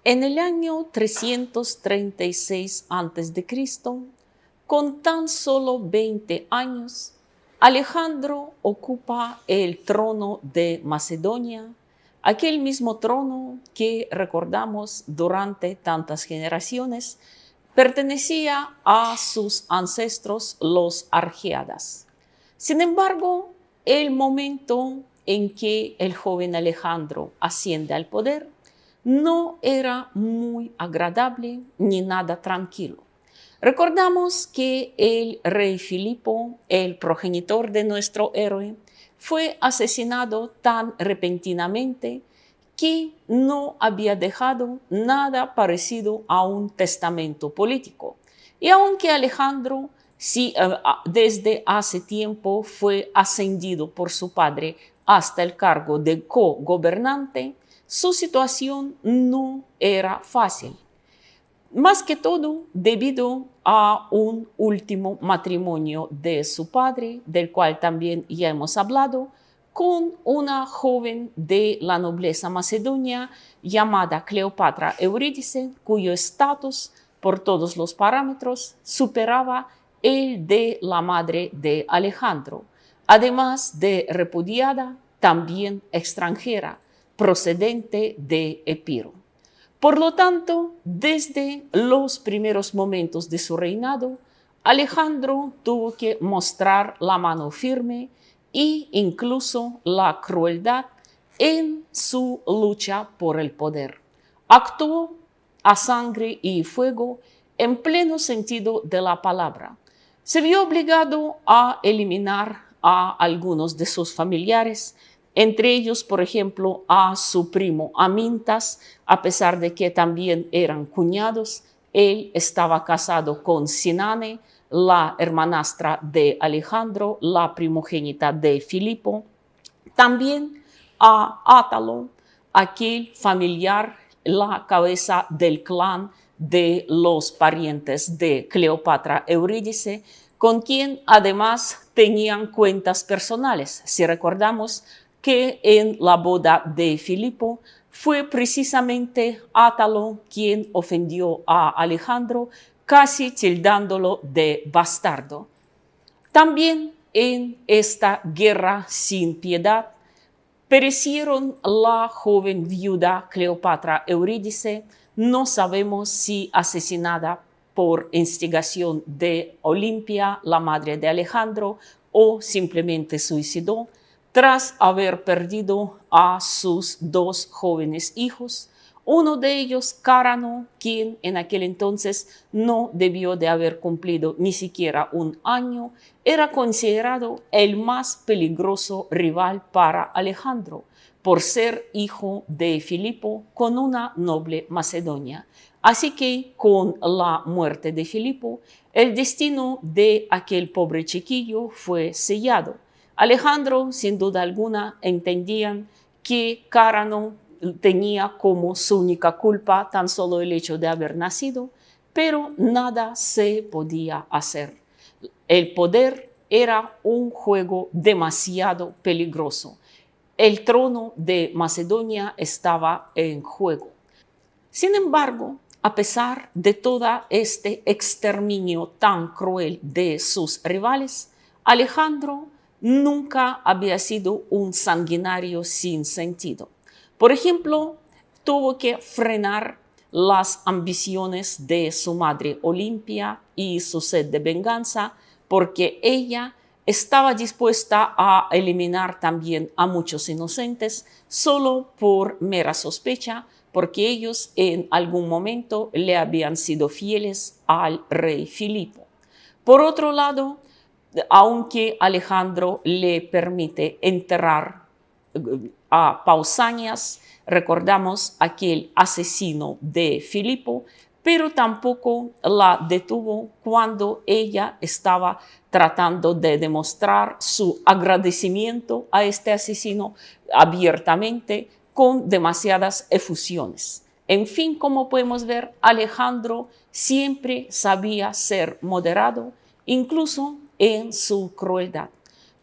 En el año 336 a.C., con tan solo 20 años, Alejandro ocupa el trono de Macedonia, aquel mismo trono que recordamos durante tantas generaciones pertenecía a sus ancestros los argeadas. Sin embargo, el momento en que el joven Alejandro asciende al poder no era muy agradable ni nada tranquilo. Recordamos que el rey Filipo, el progenitor de nuestro héroe, fue asesinado tan repentinamente que no había dejado nada parecido a un testamento político. Y aunque Alejandro desde hace tiempo fue ascendido por su padre hasta el cargo de co-gobernante, su situación no era fácil. Más que todo debido a un último matrimonio de su padre, del cual también ya hemos hablado, con una joven de la nobleza macedonia llamada Cleopatra Eurídice, cuyo estatus por todos los parámetros superaba el de la madre de Alejandro, además de repudiada, también extranjera, procedente de Epiro. Por lo tanto, desde los primeros momentos de su reinado, Alejandro tuvo que mostrar la mano firme e incluso la crueldad en su lucha por el poder. Actuó a sangre y fuego en pleno sentido de la palabra. Se vio obligado a eliminar a algunos de sus familiares, entre ellos, por ejemplo, a su primo Amintas, a pesar de que también eran cuñados. Él estaba casado con Sinane, la hermanastra de Alejandro, la primogénita de Filipo. También a Átalo, aquel familiar, la cabeza del clan de los parientes de Cleopatra Eurídice, con quien además tenían cuentas personales. Si recordamos que en la boda de Filipo fue precisamente Átalo quien ofendió a Alejandro, casi tildándolo de bastardo. También en esta guerra sin piedad perecieron la joven viuda Cleopatra Eurídice, no sabemos si asesinada por instigación de Olimpia, la madre de Alejandro, o simplemente suicidó, tras haber perdido a sus dos jóvenes hijos. Uno de ellos, Cárano, quien en aquel entonces no debió de haber cumplido ni siquiera un año, era considerado el más peligroso rival para Alejandro, por ser hijo de Filipo con una noble Macedonia. Así que con la muerte de Filipo, el destino de aquel pobre chiquillo fue sellado. Alejandro, sin duda alguna, entendía que Cárano tenía como su única culpa tan solo el hecho de haber nacido, pero nada se podía hacer. El poder era un juego demasiado peligroso. El trono de Macedonia estaba en juego. Sin embargo, a pesar de todo este exterminio tan cruel de sus rivales, Alejandro nunca había sido un sanguinario sin sentido. Por ejemplo, tuvo que frenar las ambiciones de su madre Olimpia y su sed de venganza, porque ella estaba dispuesta a eliminar también a muchos inocentes solo por mera sospecha, porque ellos en algún momento le habían sido fieles al rey Filipo. Por otro lado, aunque Alejandro le permite enterrar a Pausanias, recordamos aquel asesino de Filipo, pero tampoco la detuvo cuando ella estaba tratando de demostrar su agradecimiento a este asesino abiertamente con demasiadas efusiones. En fin, como podemos ver, Alejandro siempre sabía ser moderado, incluso en su crueldad.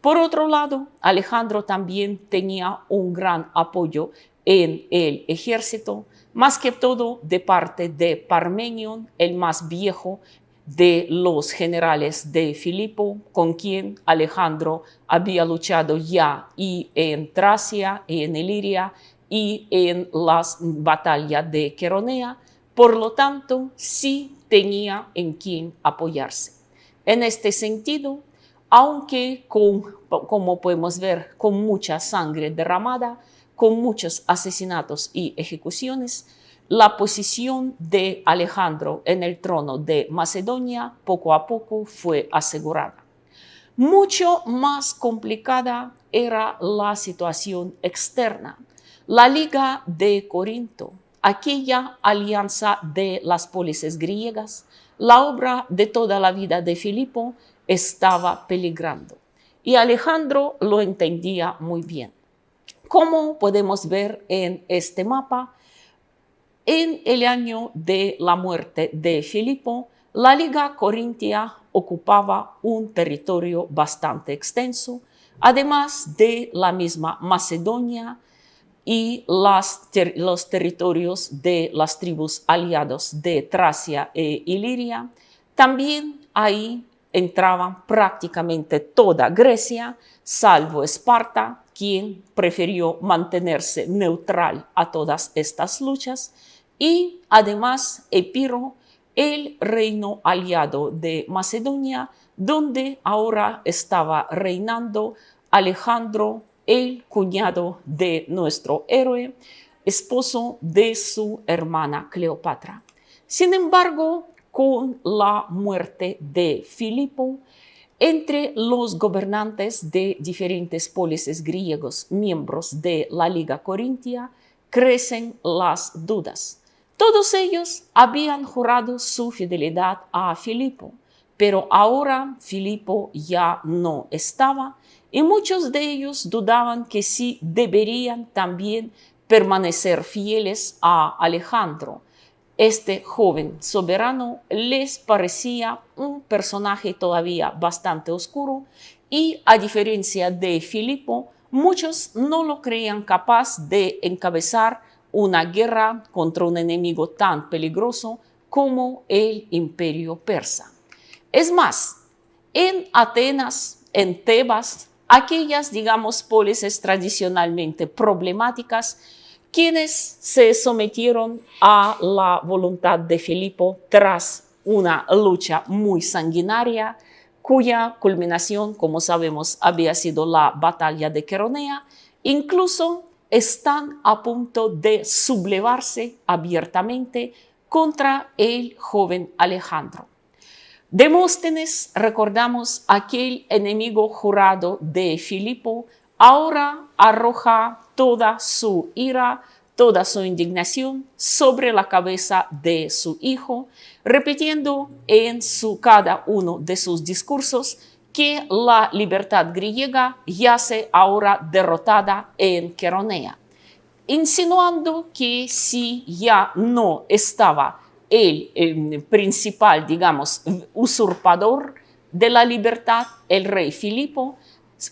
Por otro lado, Alejandro también tenía un gran apoyo en el ejército, más que todo de parte de Parmenion, el más viejo de los generales de Filipo, con quien Alejandro había luchado ya y en Tracia, y en Iliria y en las batallas de Queronea. Por lo tanto, sí tenía en quien apoyarse. En este sentido, aunque como podemos ver, con mucha sangre derramada, con muchos asesinatos y ejecuciones, la posición de Alejandro en el trono de Macedonia poco a poco fue asegurada. Mucho más complicada era la situación externa. La Liga de Corinto, aquella alianza de las polices griegas, la obra de toda la vida de Filipo, estaba peligrando. Y Alejandro lo entendía muy bien. Como podemos ver en este mapa, en el año de la muerte de Filipo, la Liga Corintia ocupaba un territorio bastante extenso, además de la misma Macedonia y los territorios de las tribus aliados de Tracia e Iliria. También ahí entraban prácticamente toda Grecia, salvo Esparta, quien prefirió mantenerse neutral a todas estas luchas, y además Epiro, el reino aliado de Macedonia, donde ahora estaba reinando Alejandro, el cuñado de nuestro héroe, esposo de su hermana Cleopatra. Sin embargo, con la muerte de Filipo, entre los gobernantes de diferentes polices griegos, miembros de la Liga Corintia, crecen las dudas. Todos ellos habían jurado su fidelidad a Filipo, pero ahora Filipo ya no estaba y muchos de ellos dudaban que sí deberían también permanecer fieles a Alejandro. Este joven soberano les parecía un personaje todavía bastante oscuro y, a diferencia de Filipo, muchos no lo creían capaz de encabezar una guerra contra un enemigo tan peligroso como el Imperio Persa. Es más, en Atenas, en Tebas, aquellas, digamos, polices tradicionalmente problemáticas, quienes se sometieron a la voluntad de Filipo tras una lucha muy sanguinaria, cuya culminación, como sabemos, había sido la batalla de Queronea, incluso están a punto de sublevarse abiertamente contra el joven Alejandro. Demóstenes, recordamos, aquel enemigo jurado de Filipo, ahora arroja toda su ira, toda su indignación sobre la cabeza de su hijo, repitiendo en cada uno de sus discursos que la libertad griega yace ahora derrotada en Queronea, insinuando que si ya no estaba el principal, digamos, usurpador de la libertad, el rey Filipo,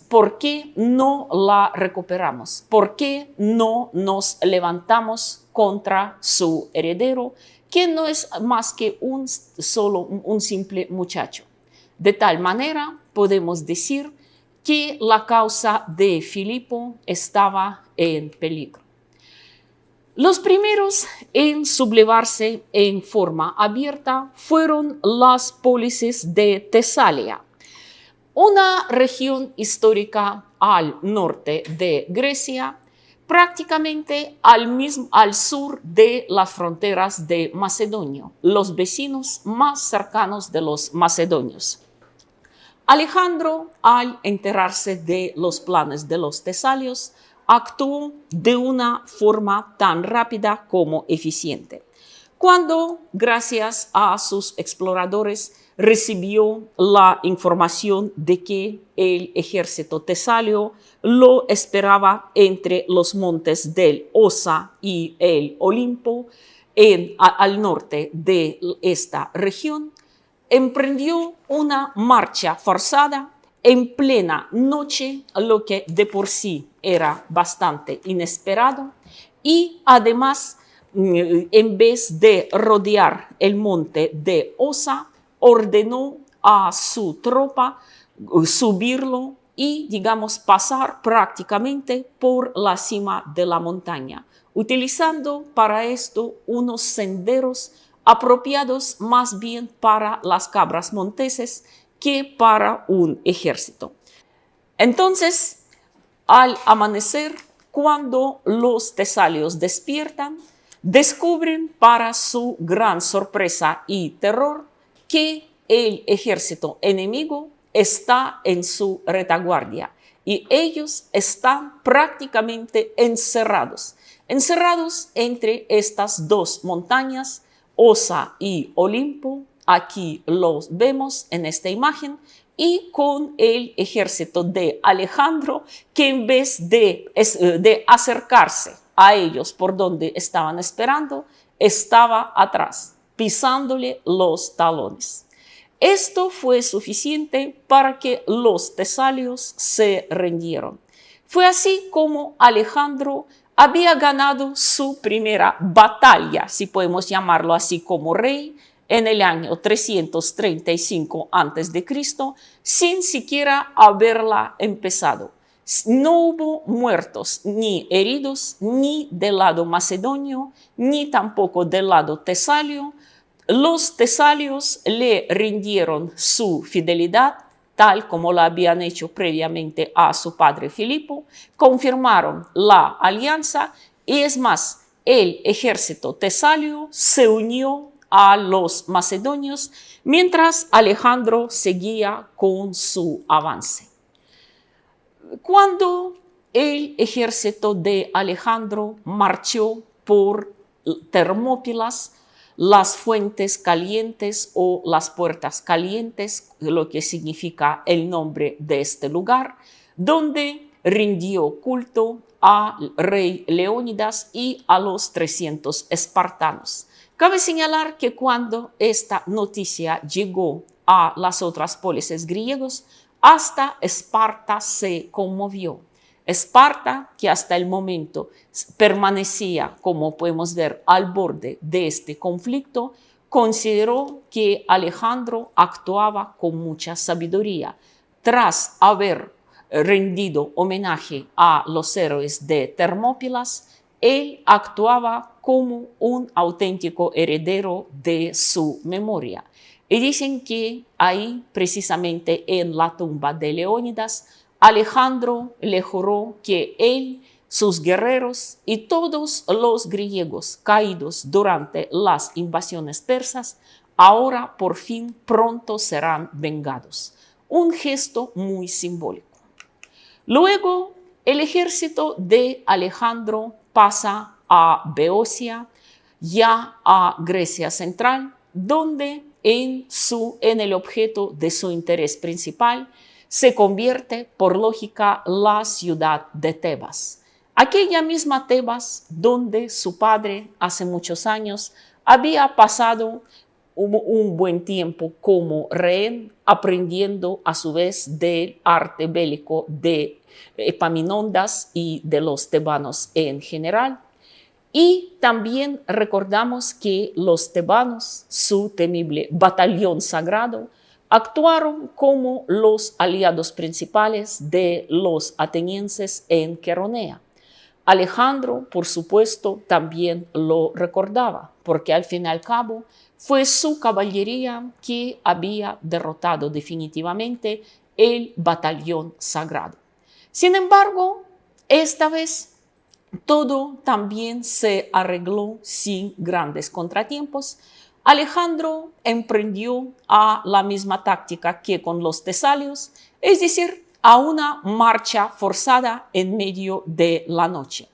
¿por qué no la recuperamos? ¿Por qué no nos levantamos contra su heredero, que no es más que un simple muchacho? De tal manera podemos decir que la causa de Filipo estaba en peligro. Los primeros en sublevarse en forma abierta fueron las polices de Tesalia, una región histórica al norte de Grecia, prácticamente al sur de las fronteras de Macedonia, los vecinos más cercanos de los macedonios. Alejandro, al enterarse de los planes de los tesalios, actuó de una forma tan rápida como eficiente. Cuando, gracias a sus exploradores, recibió la información de que el ejército tesalio lo esperaba entre los montes del Osa y el Olimpo, al norte de esta región, emprendió una marcha forzada en plena noche, lo que de por sí era bastante inesperado, y además, en vez de rodear el monte de Osa, ordenó a su tropa subirlo y, digamos, pasar prácticamente por la cima de la montaña, utilizando para esto unos senderos apropiados más bien para las cabras monteses que para un ejército. Entonces, al amanecer, cuando los tesalios despiertan, descubren para su gran sorpresa y terror que el ejército enemigo está en su retaguardia y ellos están prácticamente encerrados entre estas dos montañas, Osa y Olimpo. Aquí los vemos en esta imagen, y con el ejército de Alejandro, que en vez de acercarse a ellos por donde estaban esperando, estaba atrás, pisándole los talones. Esto fue suficiente para que los tesalios se rindieron. Fue así como Alejandro había ganado su primera batalla, si podemos llamarlo así, como rey, en el año 335 a.C., sin siquiera haberla empezado. No hubo muertos ni heridos, ni del lado macedonio, ni tampoco del lado tesalio. Los tesalios le rindieron su fidelidad, tal como lo habían hecho previamente a su padre Filipo, confirmaron la alianza y, es más, el ejército tesalio se unió a los macedonios mientras Alejandro seguía con su avance. Cuando el ejército de Alejandro marchó por Termópilas, las fuentes calientes o las puertas calientes, lo que significa el nombre de este lugar, donde rindió culto al rey Leónidas y a los 300 espartanos. Cabe señalar que cuando esta noticia llegó a las otras polises griegas, hasta Esparta se conmovió. Esparta, que hasta el momento permanecía, como podemos ver, al borde de este conflicto, consideró que Alejandro actuaba con mucha sabiduría. Tras haber rendido homenaje a los héroes de Termópilas, él actuaba como un auténtico heredero de su memoria. Y dicen que ahí, precisamente en la tumba de Leónidas, Alejandro le juró que él, sus guerreros y todos los griegos caídos durante las invasiones persas, ahora por fin pronto serán vengados. Un gesto muy simbólico. Luego, el ejército de Alejandro pasa a Beocia, ya a Grecia Central, donde en el objeto de su interés principal se convierte, por lógica, la ciudad de Tebas. Aquella misma Tebas donde su padre hace muchos años había pasado un buen tiempo como rehén, aprendiendo a su vez del arte bélico de Epaminondas y de los tebanos en general. Y también recordamos que los tebanos, su temible batallón sagrado, actuaron como los aliados principales de los atenienses en Queronea. Alejandro, por supuesto, también lo recordaba, porque al fin y al cabo fue su caballería que había derrotado definitivamente el batallón sagrado. Sin embargo, esta vez todo también se arregló sin grandes contratiempos. Alejandro emprendió a la misma táctica que con los tesalios, es decir, a una marcha forzada en medio de la noche.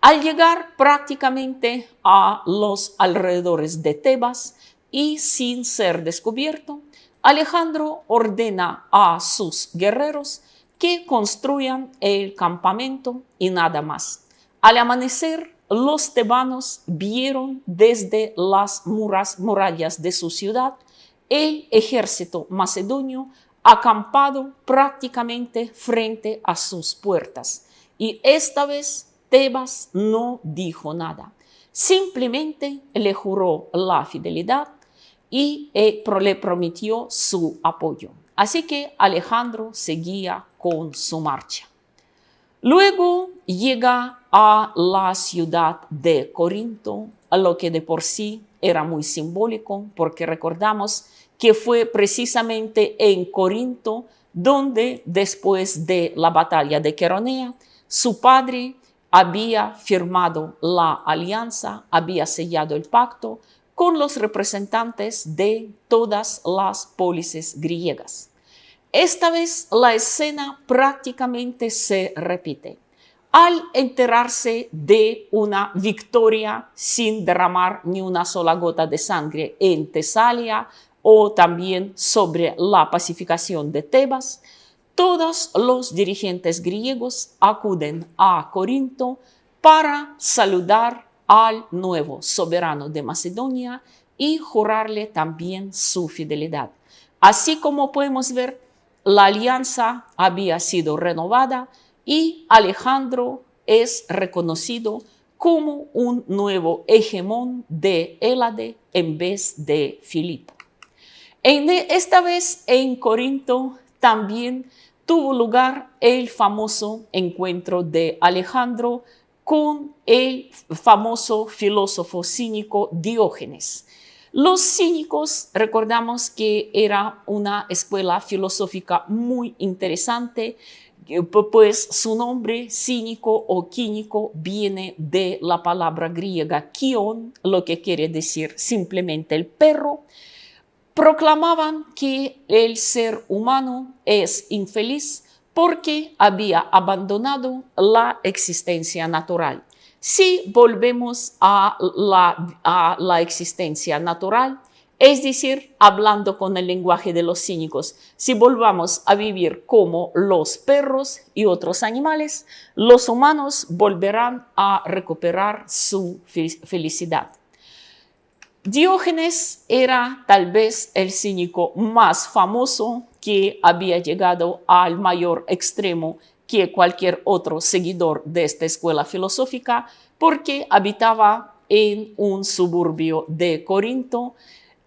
Al llegar prácticamente a los alrededores de Tebas y sin ser descubierto, Alejandro ordena a sus guerreros que construyan el campamento y nada más. Al amanecer, los tebanos vieron desde las murallas de su ciudad el ejército macedonio acampado prácticamente frente a sus puertas. Y esta vez Tebas no dijo nada, simplemente le juró la fidelidad y le prometió su apoyo. Así que Alejandro seguía con su marcha. Luego llega a la ciudad de Corinto, lo que de por sí era muy simbólico, porque recordamos que fue precisamente en Corinto donde después de la batalla de Queronea, su padre había firmado la alianza, había sellado el pacto con los representantes de todas las pólisis griegas. Esta vez la escena prácticamente se repite. Al enterarse de una victoria sin derramar ni una sola gota de sangre en Tesalia o también sobre la pacificación de Tebas, todos los dirigentes griegos acuden a Corinto para saludar al nuevo soberano de Macedonia y jurarle también su fidelidad. Así como podemos ver, la alianza había sido renovada y Alejandro es reconocido como un nuevo hegemón de Hélade en vez de Filipo. Esta vez en Corinto también tuvo lugar el famoso encuentro de Alejandro con el famoso filósofo cínico Diógenes. Los cínicos, recordamos que era una escuela filosófica muy interesante, pues su nombre cínico o quínico viene de la palabra griega kion, lo que quiere decir simplemente el perro. Proclamaban que el ser humano es infeliz porque había abandonado la existencia natural. Si volvemos a la existencia natural, es decir, hablando con el lenguaje de los cínicos, si volvamos a vivir como los perros y otros animales, los humanos volverán a recuperar su felicidad. Diógenes era tal vez el cínico más famoso que había llegado al mayor extremo que cualquier otro seguidor de esta escuela filosófica, porque habitaba en un suburbio de Corinto,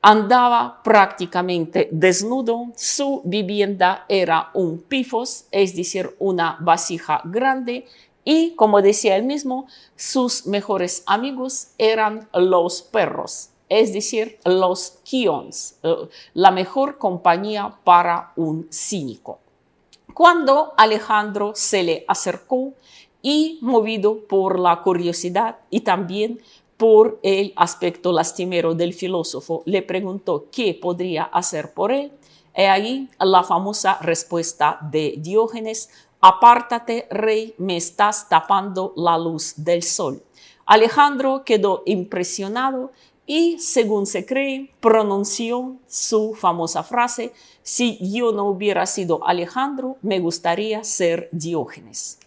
andaba prácticamente desnudo, su vivienda era un pifos, es decir, una vasija grande, y como decía él mismo, sus mejores amigos eran los perros, es decir, los kions, la mejor compañía para un cínico. Cuando Alejandro se le acercó y, movido por la curiosidad y también por el aspecto lastimero del filósofo, le preguntó qué podría hacer por él, he ahí la famosa respuesta de Diógenes: apártate, rey, me estás tapando la luz del sol. Alejandro quedó impresionado y, según se cree, pronunció su famosa frase: si yo no hubiera sido Alejandro, me gustaría ser Diógenes.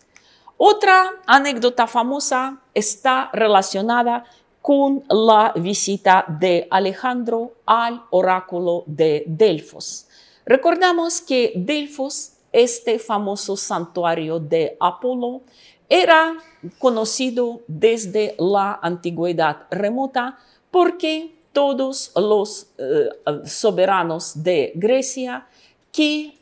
Otra anécdota famosa está relacionada con la visita de Alejandro al oráculo de Delfos. Recordamos que Delfos, este famoso santuario de Apolo, era conocido desde la antigüedad remota porque todos los soberanos de Grecia que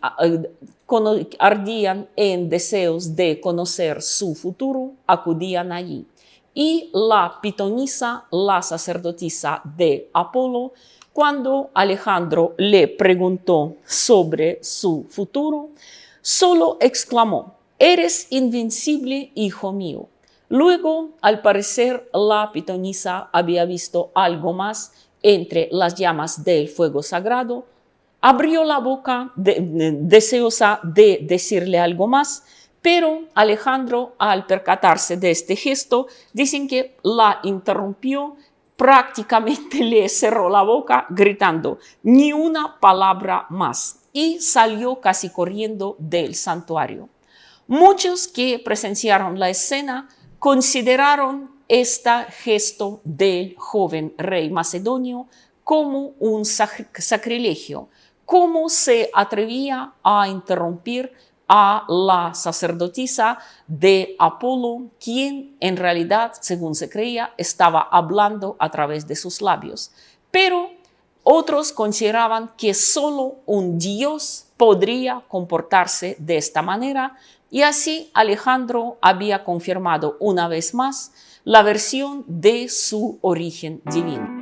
ardían en deseos de conocer su futuro acudían allí. Y la pitonisa, la sacerdotisa de Apolo, cuando Alejandro le preguntó sobre su futuro, solo exclamó: eres invencible, hijo mío. Luego, al parecer, la pitonisa había visto algo más entre las llamas del fuego sagrado, abrió la boca deseosa de decirle algo más, pero Alejandro, al percatarse de este gesto, dicen que la interrumpió, prácticamente le cerró la boca gritando: ni una palabra más, y salió casi corriendo del santuario. Muchos que presenciaron la escena consideraron este gesto del joven rey macedonio como un sacrilegio. ¿Cómo se atrevía a interrumpir a la sacerdotisa de Apolo, quien en realidad, según se creía, estaba hablando a través de sus labios. Pero otros consideraban que solo un dios podría comportarse de esta manera, y así Alejandro había confirmado una vez más la versión de su origen divino.